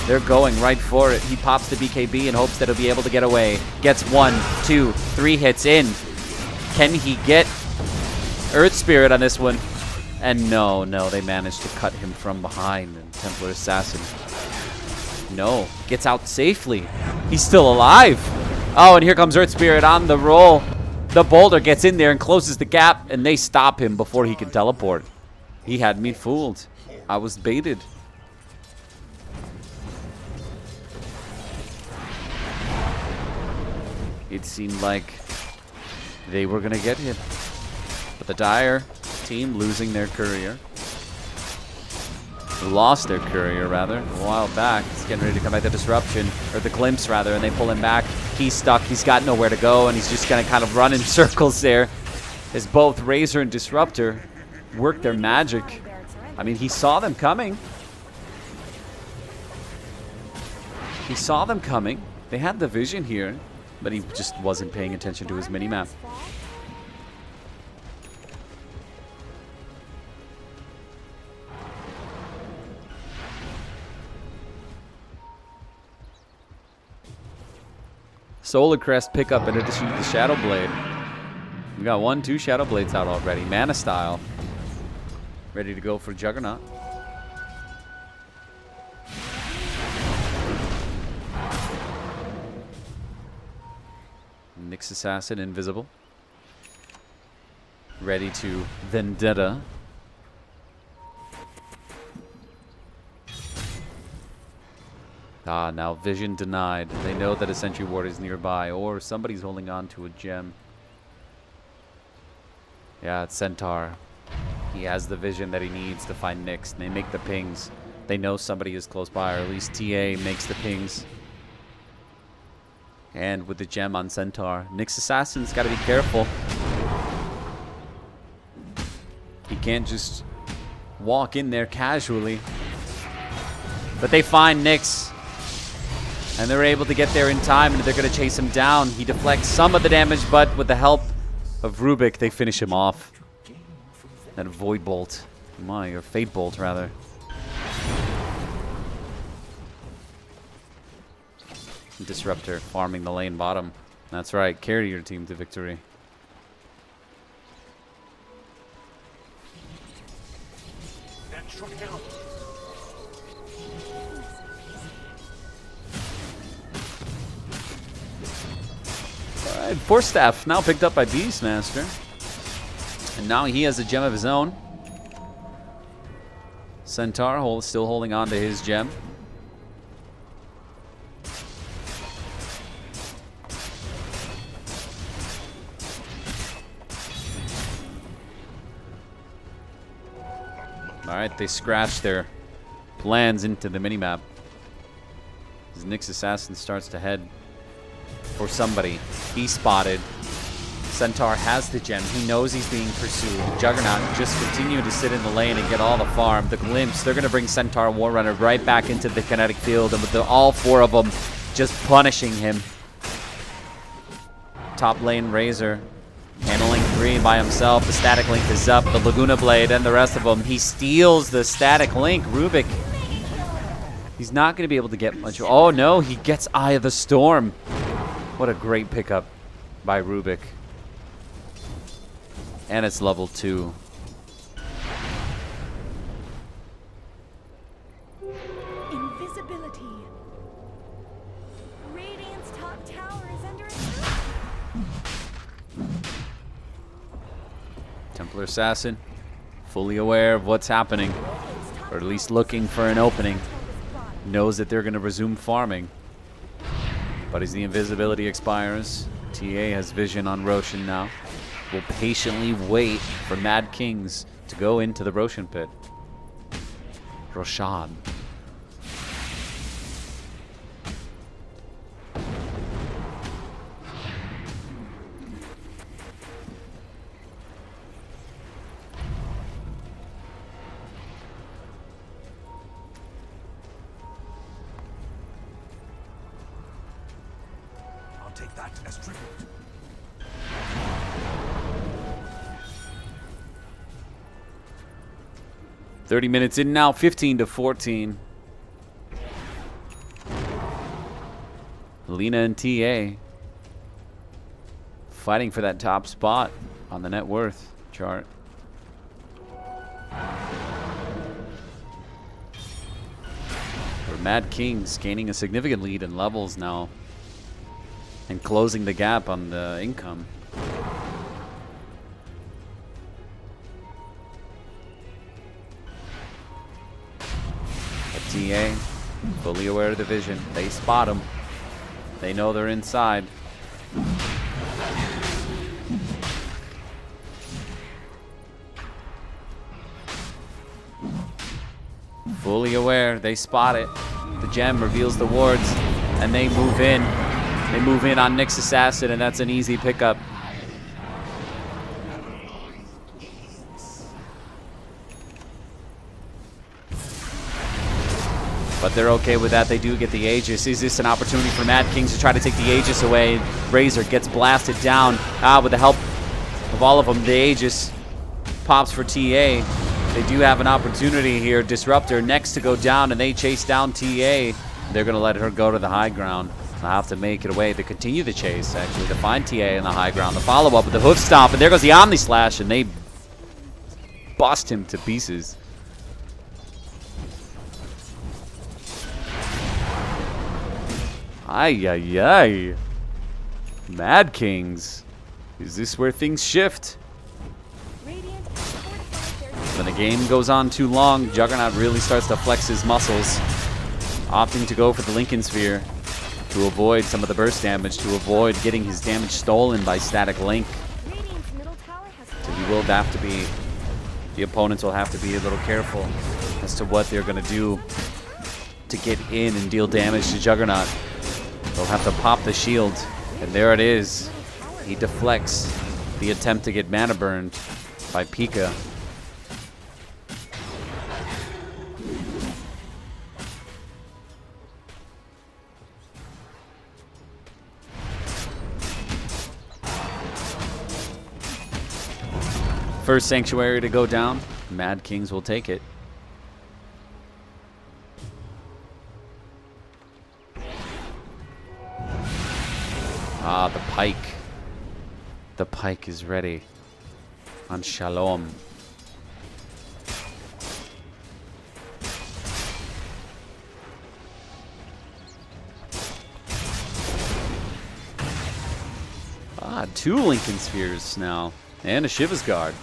They're going right for it. He pops the BKB and hopes that he'll be able to get away. Gets 1, 2, 3 hits in. Can he get Earth Spirit on this one? And no, they managed to cut him from behind. And Templar Assassin, no, gets out safely. He's still alive. Oh, and here comes Earth Spirit on the roll. The boulder gets in there and closes the gap, and they stop him before he can teleport. He had me fooled. I was baited. It seemed like they were going to get him. But the Dire team losing their courier. Lost their courier, rather, a while back. He's getting ready to come back to Disruption, or the Glimpse, rather, and they pull him back. He's stuck. He's got nowhere to go, and he's just going to kind of run in circles there as both Razor and Disruptor work their magic. I mean, he saw them coming. He saw them coming. They had the vision here, but he just wasn't paying attention to his minimap. Solar Crest pickup in addition to the Shadow Blade. We got 1, 2 Shadow Blades out already. Mana style. Ready to go for Juggernaut. Nyx Assassin invisible. Ready to Vendetta. Ah, now vision denied. They know that a Sentry Ward is nearby, or somebody's holding on to a gem. Yeah, it's Centaur. He has the vision that he needs to find Nyx. They make the pings. They know somebody is close by, or at least TA makes the pings. And with the gem on Centaur, Nyx Assassin's got to be careful. He can't just walk in there casually. But they find Nyx. And they're able to get there in time, and they're going to chase him down. He deflects some of the damage, but with the help of Rubik, they finish him off. That Void Bolt. Or Fate Bolt, rather. Disruptor farming the lane bottom. That's right, carry your team to victory. Alright, Force Staff now picked up by Beastmaster. And now he has a gem of his own. Centaur still holding on to his gem. Alright, they scratch their plans into the minimap. As Nyx Assassin starts to head for somebody. He's spotted. Centaur has the gem. He knows he's being pursued. Juggernaut just continue to sit in the lane and get all the farm. The Glimpse, they're going to bring Centaur War Runner right back into the kinetic field, and with all 4 of them just punishing him. Top lane Razor handling 3 by himself. The Static Link is up. The Laguna Blade and the rest of them. He steals the Static Link. Rubik, he's not going to be able to get much. Oh no, he gets Eye of the Storm. What a great pickup by Rubik. And it's level 2. Invisibility. Radiant's top tower is under attack. Templar Assassin, fully aware of what's happening, or at least looking for an opening, knows that they're going to resume farming. But as the invisibility expires, TA has vision on Roshan now. Will patiently wait for Mad Kings to go into the Roshan pit. Roshan. I'll take that as tribute. 30 minutes in now, 15-14. Lena and TA fighting for that top spot on the net worth chart. Mad Kings gaining a significant lead in levels now and closing the gap on the income. But TA, fully aware of the vision. They spot him. They know they're inside. Fully aware, they spot it. The gem reveals the wards, and they move in. They move in on Nyx Assassin, and that's an easy pickup. But they're okay with that. They do get the Aegis. Is this an opportunity for Mad Kings to try to take the Aegis away? Razor gets blasted down. With the help of all of them, the Aegis pops for TA. They do have an opportunity here. Disruptor next to go down, and they chase down TA. They're going to let her go to the high ground. They'll have to make it away. They continue the chase, actually, to find TA in the high ground. The follow-up with the hoof stomp, and there goes the Omni Slash, and they bust him to pieces. Ay, ay, ay. Mad Kings. Is this where things shift? When the game goes on too long, Juggernaut really starts to flex his muscles, opting to go for the Lincoln Sphere to avoid some of the burst damage, to avoid getting his damage stolen by Static Link. So he will have to be, the opponents will have to be a little careful as to what they're going to do to get in and deal damage to Juggernaut. They'll have to pop the shield, and there it is. He deflects the attempt to get mana burned by Pika. First Sanctuary to go down. Mad Kings will take it. The Pike. The Pike is ready on Shalom. Two Lincoln Spheres now, and a Shiva's Guard.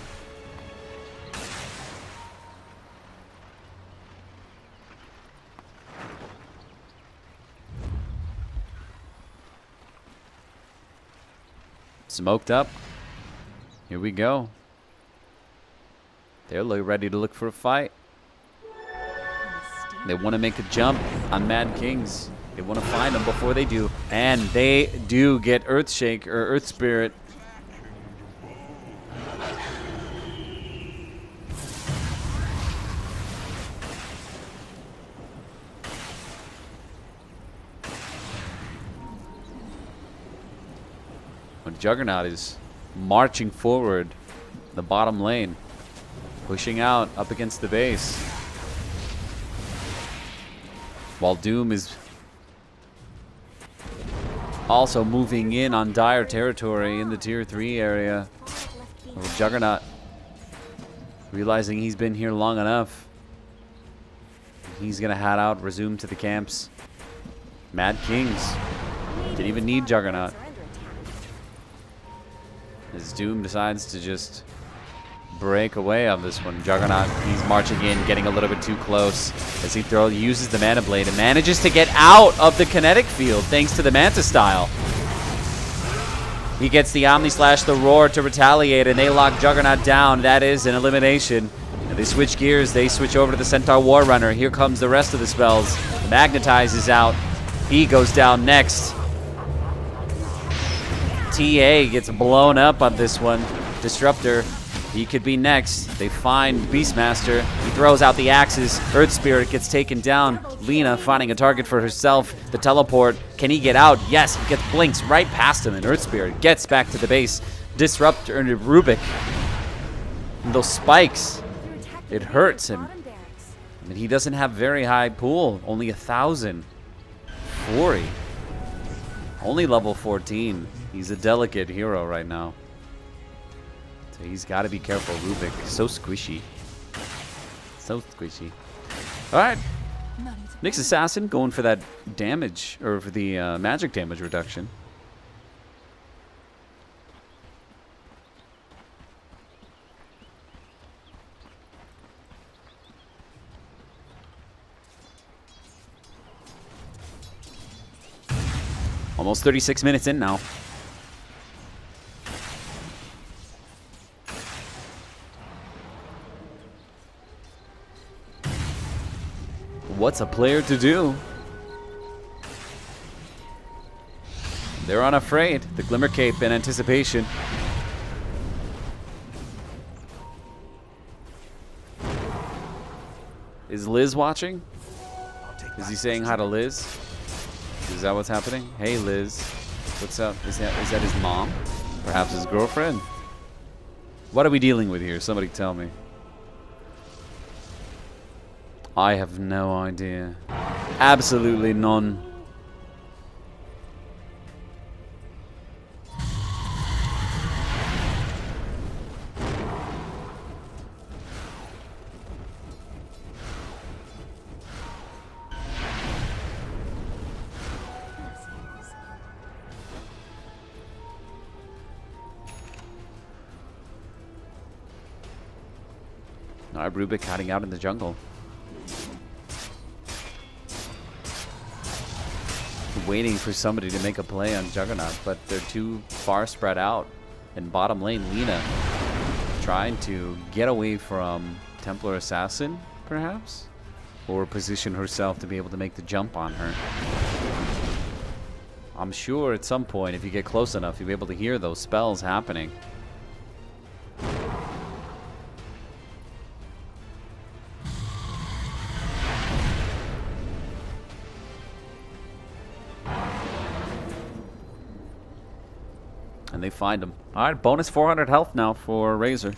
Smoked up. Here we go. They're ready to look for a fight. They want to make a jump on Mad Kings. They want to find them before they do. And they do get Earthshake or Earth Spirit. When Juggernaut is marching forward the bottom lane, pushing out up against the base, while Doom is also moving in on dire territory in the tier 3 area. Juggernaut realizing he's been here long enough, he's gonna head out, resume to the camps. Mad Kings didn't even need Juggernaut. As Doom decides to just break away on this one. Juggernaut, he's marching in, getting a little bit too close as he uses the Mana Blade and manages to get out of the kinetic field thanks to the Manta Style. He gets the Omni Slash, the Roar to retaliate, and they lock Juggernaut down. That is an elimination. And they switch gears. They switch over to the Centaur War Runner. Here comes the rest of the spells. The Magnetize is out. He goes down next. TA gets blown up on this one. Disruptor, he could be next. They find Beastmaster. He throws out the axes. Earth Spirit gets taken down. Lena finding a target for herself. The teleport. Can he get out? Yes, he gets blinks right past him, and Earth Spirit gets back to the base. Disruptor and Rubik. And those spikes, it hurts him. I mean, he doesn't have very high pool. Only 1,000. 40. Only level 14. He's a delicate hero right now. So he's got to be careful. Rubik, so squishy. So squishy. Alright. Nyx Assassin going for that damage, or for the magic damage reduction. Almost 36 minutes in now. What's a player to do? They're unafraid. The Glimmer Cape in anticipation. Is Liz watching? Is he saying hi to Liz? Is that what's happening? Hey Liz, what's up? Is that his mom? Perhaps his girlfriend? What are we dealing with here? Somebody tell me. I have no idea. Absolutely none. Alright, Rubik hiding out in the jungle. Waiting for somebody to make a play on Juggernaut, but they're too far spread out. In bottom lane, Lina trying to get away from Templar Assassin, perhaps? Or position herself to be able to make the jump on her. I'm sure at some point, if you get close enough, you'll be able to hear those spells happening. And they find him. Alright, bonus 400 health now for Razor.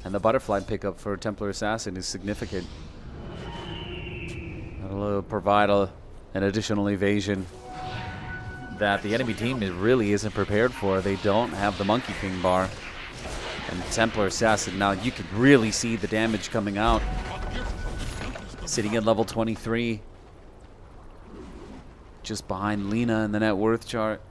And the butterfly pickup for Templar Assassin is significant. It'll provide an additional evasion that the enemy team really isn't prepared for. They don't have the Monkey King bar. And Templar Assassin, now you can really see the damage coming out. Sitting at level 23. Just behind Lina in the net worth chart.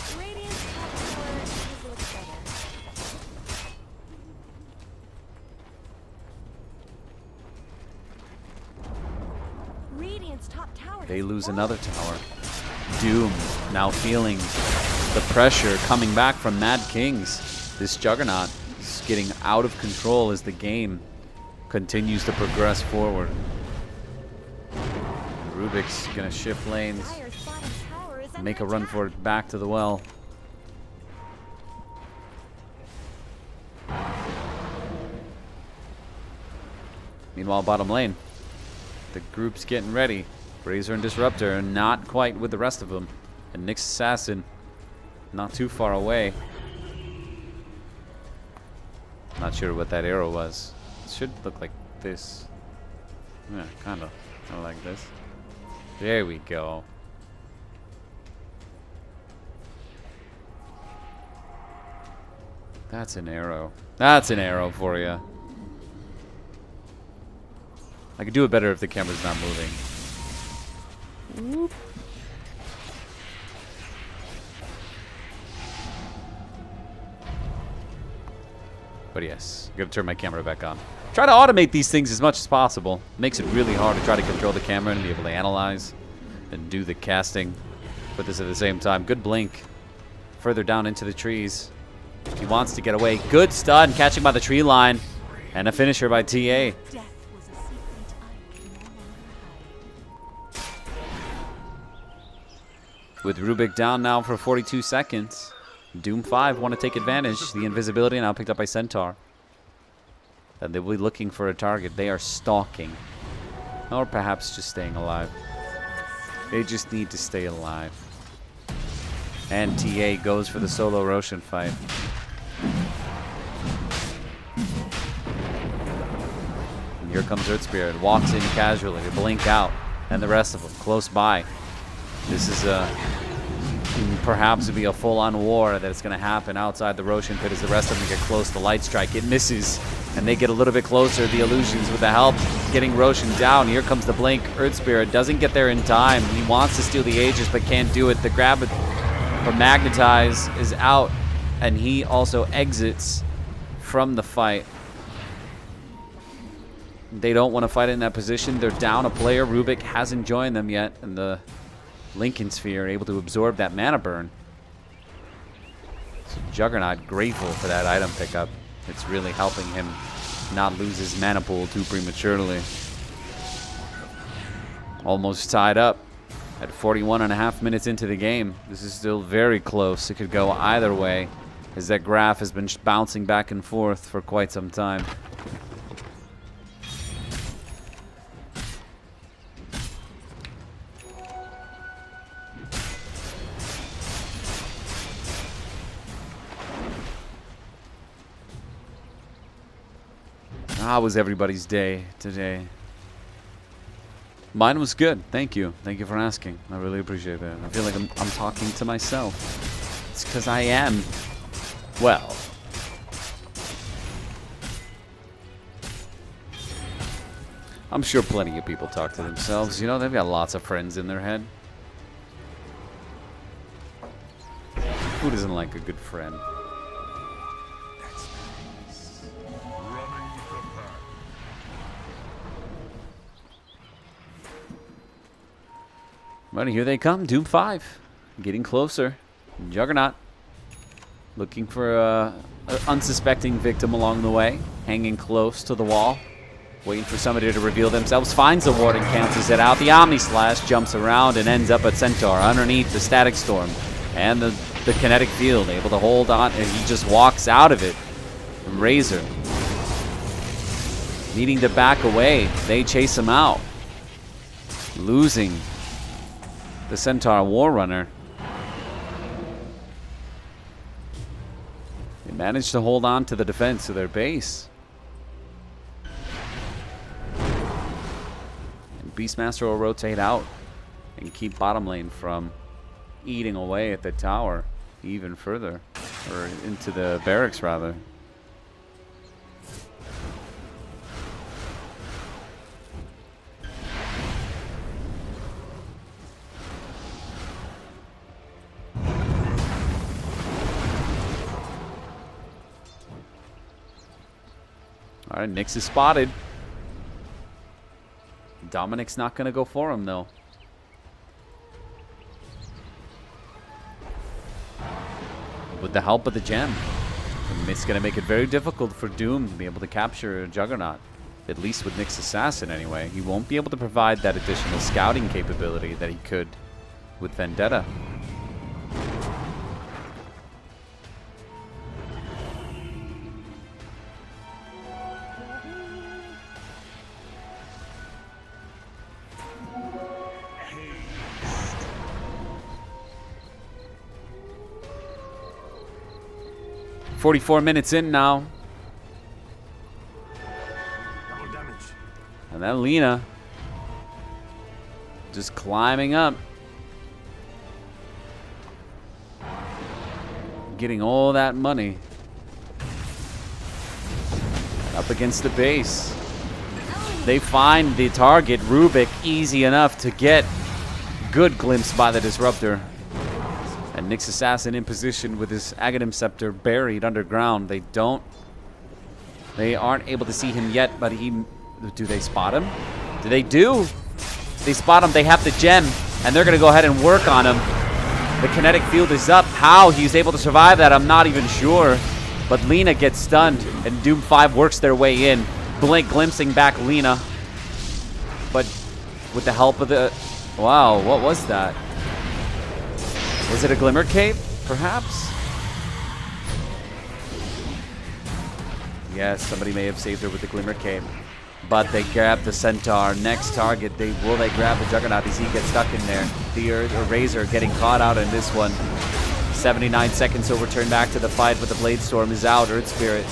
Radiant's top tower is looks better. Radiant's top tower. They lose another tower. Doom now feeling the pressure coming back from Mad Kings. This Juggernaut is getting out of control as the game continues to progress forward. Rubik's gonna shift lanes, Dire's bottom tower is under make a run attack. for it back to the well. Meanwhile, bottom lane, the group's getting ready. Razor and Disruptor not quite with the rest of them. And Nyx Assassin not too far away. Not sure what that arrow was. It should look like this. Yeah, kind of like this. There we go. That's an arrow. That's an arrow for you. I could do it better if the camera's not moving. Whoop. But yes, I'm gonna turn my camera back on. Try to automate these things as much as possible. Makes it really hard to try to control the camera and be able to analyze and do the casting. Put this at the same time. Good blink. Further down into the trees. He wants to get away. Good stun, catching by the tree line. And a finisher by TA. Death was a secret I could no longer hide. With Rubik down now for 42 seconds. Doom5 want to take advantage. The invisibility now picked up by Centaur. And they will be looking for a target. They are stalking. Or perhaps just staying alive. They just need to stay alive. And TA goes for the solo Roshan fight. And here comes Earth Spirit. Walks in casually. They blink out. And the rest of them close by. This is perhaps be a full-on war that's going to happen outside the Roshan pit as the rest of them get close to Light Strike. It misses. And they get a little bit closer. The illusions with the help getting Roshan down. Here comes the blink. Earth Spirit doesn't get there in time. He wants to steal the Aegis but can't do it. The grab or Magnetize is out. And he also exits from the fight. They don't want to fight in that position. They're down a player. Rubik hasn't joined them yet. And the Lincoln Sphere able to absorb that mana burn. So Juggernaut grateful for that item pickup. It's really helping him not lose his mana pool too prematurely. Almost tied up at 41.5 minutes into the game. This is still very close. It could go either way as that graph has been bouncing back and forth for quite some time. How was everybody's day today? Mine was good. Thank you. Thank you for asking. I really appreciate that. I feel like I'm talking to myself. It's because I am. Well. I'm sure plenty of people talk to themselves. You know, they've got lots of friends in their head. Who doesn't like a good friend? Well, here they come. Doom5. Getting closer. Juggernaut. Looking for an unsuspecting victim along the way. Hanging close to the wall. Waiting for somebody to reveal themselves. Finds the ward and cancels it out. The Omni Slash jumps around and ends up at Centaur. Underneath the Static Storm. And the Kinetic Field. Able to hold on. And he just walks out of it. Razor. Needing to back away. They chase him out. Losing the Centaur War Runner. They managed to hold on to the defense of their base. And Beastmaster will rotate out and keep bottom lane from eating away at the tower even further. Or into the barracks, rather. All right, Nyx is spotted. Dominic's not going to go for him, though. With the help of the gem, it's going to make it very difficult for Doom to be able to capture Juggernaut. At least with Nyx Assassin, anyway. He won't be able to provide that additional scouting capability that he could with Vendetta. .44 minutes in now. And then Lina just climbing up. Getting all that money. Up against the base. They find the target, Rubik, easy enough to get. Good glimpse by the Disruptor. And Nyx Assassin in position with his Aghanim Scepter buried underground. They aren't able to see him yet, but do they spot him? Do they do? They spot him, they have the gem, and they're gonna go ahead and work on him. The kinetic field is up. How he's able to survive that, I'm not even sure. But Lina gets stunned, and Doom5 works their way in. Blink glimpsing back Lina. But with the help of the... Wow, what was that? Was it a Glimmer Cape, perhaps? Yes, somebody may have saved her with the Glimmer Cape. But they grab the Centaur. Next target, will they grab the Juggernaut as he gets stuck in there? The Razor getting caught out in this one. 79 seconds to return back to the fight, but the Blade Storm is out. Earth Spirit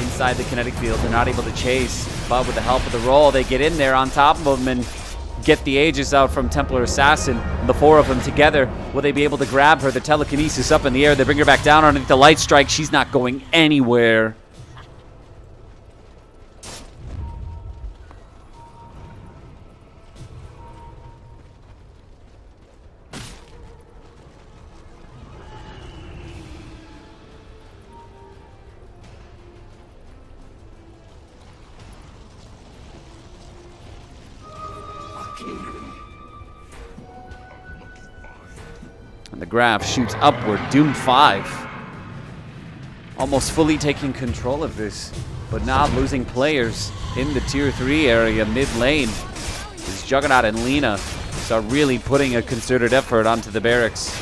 inside the kinetic field. They're not able to chase, but with the help of the roll, they get in there on top of them and get the Aegis out from Templar Assassin. The four of them together, will they be able to grab her? The telekinesis up in the air. They bring her back down underneath the Light Strike. She's not going anywhere. And the graph shoots upward. Doom5 almost fully taking control of this, but not losing players in the tier 3 area mid lane. As Juggernaut and Lena start really putting a concerted effort onto the barracks.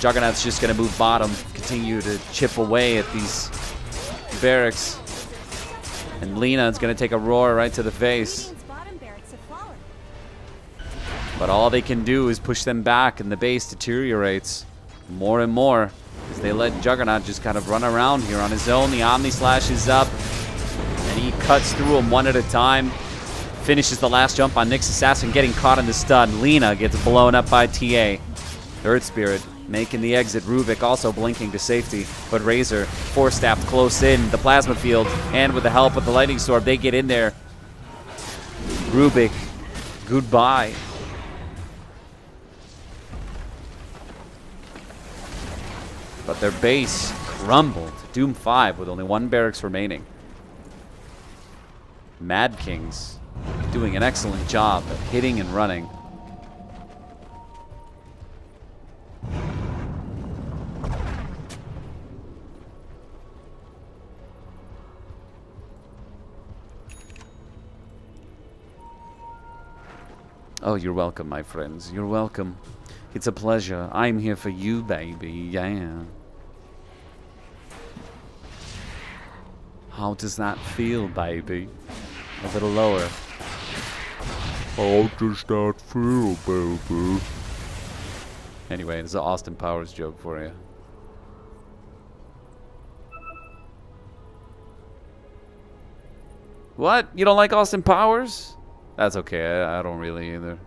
Juggernaut's just going to move bottom, continue to chip away at these barracks. And Lena is going to take a roar right to the face. But all they can do is push them back, and the base deteriorates more and more as they let Juggernaut just kind of run around here on his own. The Omni Slash is up, and he cuts through them one at a time. Finishes the last jump on Nyx Assassin, getting caught in the stun. Lena gets blown up by TA. Earth Spirit making the exit. Rubik also blinking to safety, but Razor force-staffed close in. The Plasma Field, and with the help of the Lightning Storm, they get in there. Rubik, goodbye. But their base crumbled. Doom5 with only one barracks remaining. Mad Kings doing an excellent job of hitting and running. Oh, you're welcome, my friends. You're welcome. It's a pleasure. I'm here for you, baby. Yeah. How does that feel, baby? A little lower. How does that feel, baby? Anyway, it's an Austin Powers joke for you. What? You don't like Austin Powers? That's okay. I don't really either.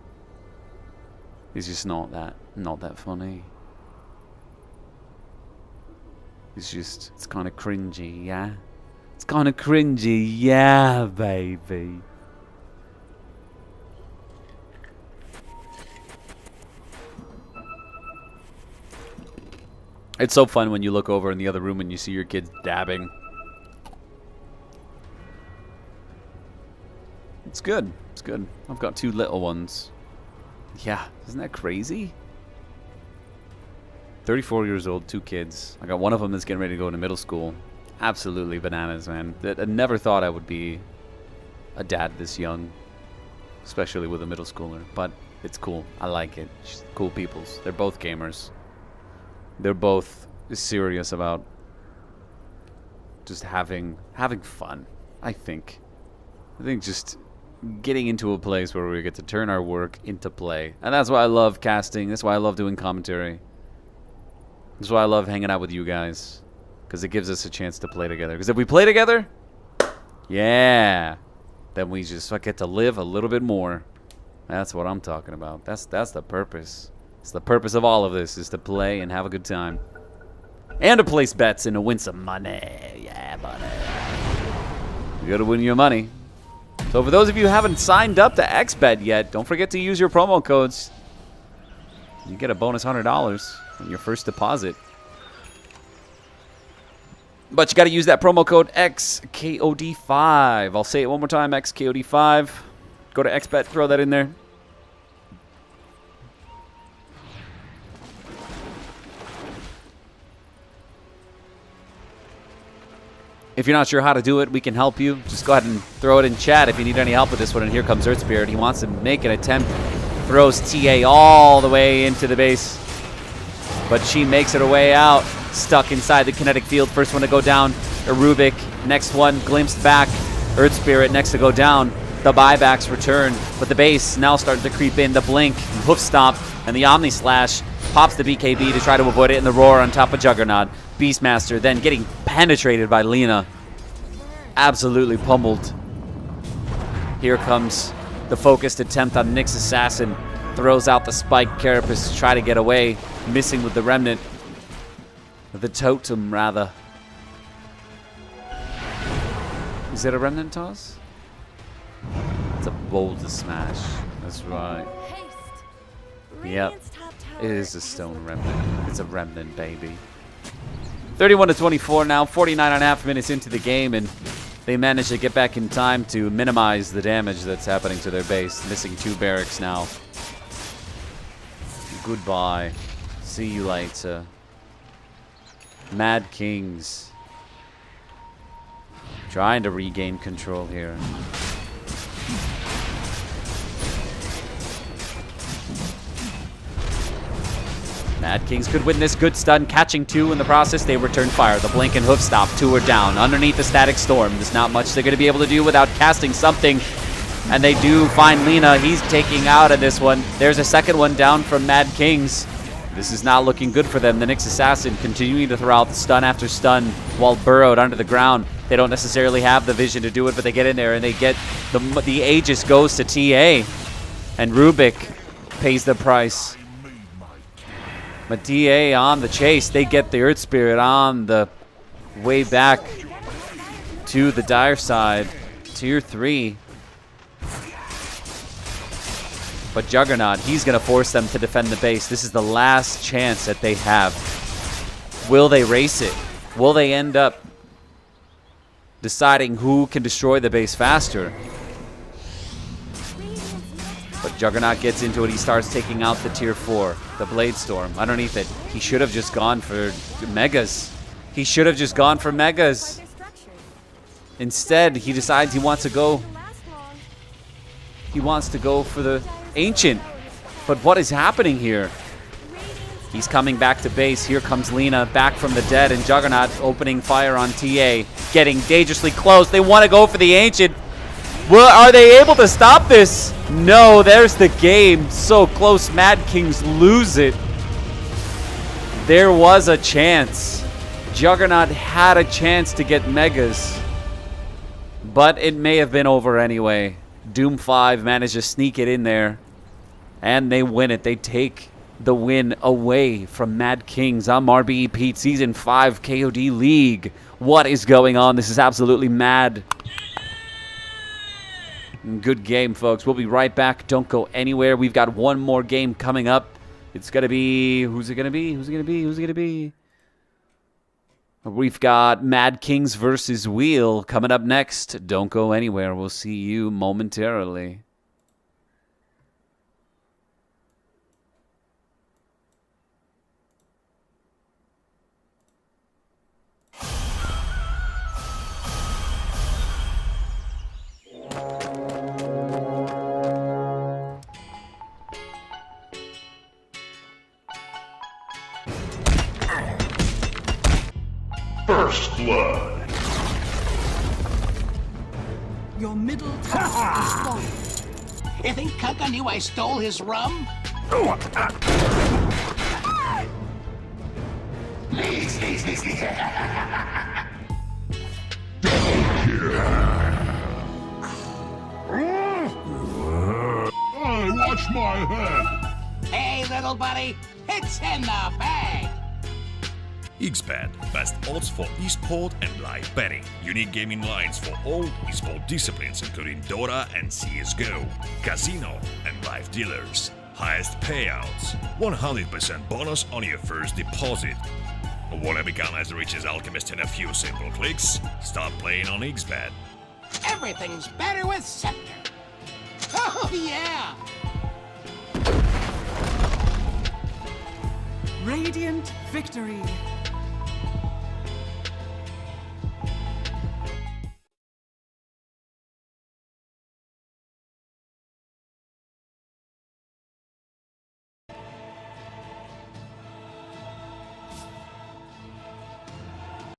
He's just not that funny. It's kind of cringy, yeah? It's kind of cringy, yeah, baby. It's so fun when you look over in the other room and you see your kids dabbing. It's good. It's good. I've got 2 little ones. Yeah, isn't that crazy? 34 years old, 2 kids. I got one of them that's getting ready to go into middle school. Absolutely bananas, man. I never thought I would be a dad this young, especially with a middle schooler. But it's cool. I like it. Just cool peoples. They're both gamers. They're both serious about just having fun. I think just getting into a place where we get to turn our work into play. And that's why I love casting. That's why I love doing commentary. That's why I love hanging out with you guys. Because it gives us a chance to play together. Because if we play together, yeah, then we just get to live a little bit more. That's what I'm talking about. That's the purpose. It's the purpose of all of this, is to play and have a good time. And to place bets and to win some money. Yeah, money. You gotta win your money. So for those of you who haven't signed up to XBet yet, don't forget to use your promo codes. You get a bonus $100 on your first deposit. But you got to use that promo code XKOD5. I'll say it one more time, XKOD5. Go to XBet, throw that in there. If you're not sure how to do it, we can help you. Just go ahead and throw it in chat if you need any help with this one. And here comes Earth Spirit. He wants to make an attempt. Throws TA all the way into the base. But she makes it her way out. stuck inside the kinetic field. First one to go down, a Rubik. Next one, glimpsed back. Earth Spirit next to go down. The buybacks return, but the base now starting to creep in. The Blink, Hoof Stomp, and the Omni Slash pops the BKB to try to avoid it in the Roar on top of Juggernaut. Beastmaster then getting penetrated by Lena. Absolutely pummeled. Here comes the focused attempt on Nyx Assassin. Throws out the Spike Carapace to try to get away. Missing with the Remnant. The Totem, rather. Is it a Remnant toss? It's a Boulder Smash. That's right. Yep. It is a Stone Remnant. It's a Remnant, baby. 31-24 now. 49.5 minutes into the game, and they managed to get back in time to minimize the damage that's happening to their base. Missing 2 barracks now. Goodbye. See you later. Mad Kings. Trying to regain control here. Mad Kings could win this. Good stun, catching 2 in the process. They return fire. The Blink and Hoof Stop. 2 are down. Underneath the Static Storm. There's not much they're going to be able to do without casting something. And they do find Lena. He's taking out of this one. There's a second one down from Mad Kings. This is not looking good for them. The Nyx Assassin continuing to throw out stun after stun while burrowed under the ground. They don't necessarily have the vision to do it, but they get in there and they get the Aegis goes to TA. And Rubik pays the price. But TA on the chase. They get the Earth Spirit on the way back to the dire side. Tier 3. But Juggernaut, he's going to force them to defend the base. This is the last chance that they have. Will they race it? Will they end up deciding who can destroy the base faster? But Juggernaut gets into it. He starts taking out the Tier 4, the Blade Storm. Underneath it, he should have just gone for Megas. He should have just gone for Megas. Instead, he decides he wants to go. He wants to go for the Ancient. But what is happening here? He's coming back to base. Here comes Lena back from the dead, and Juggernaut opening fire on TA. Getting dangerously close. They want to go for the Ancient. Well, are they able to stop this? No, there's the game. So close. Mad Kings lose it. There was a chance. Juggernaut had a chance to get Megas. But it may have been over anyway. Doom5 managed to sneak it in there. And they win it. They take the win away from Mad Kings. I'm RBEPete, Season 5 KOD League. What is going on? This is absolutely mad. Good game, folks. We'll be right back. Don't go anywhere. We've got one more game coming up. It's going to be... Who's it going to be? Who's it going to be? Who's it going to be? We've got Mad Kings versus Wheel coming up next. Don't go anywhere. We'll see you momentarily. First blood. Your middle tower is falling. You think Kaka knew I stole his rum? Hey, watch my head! Hey, little buddy, it's in the bag. XBET, best odds for esport and live betting. Unique gaming lines for all esport disciplines including Dota and CSGO. Casino and live dealers. Highest payouts. 100% bonus on your first deposit. Wanna become as rich as Alchemist in a few simple clicks? Start playing on XBET. Everything's better with Scepter. Oh, yeah! Radiant victory.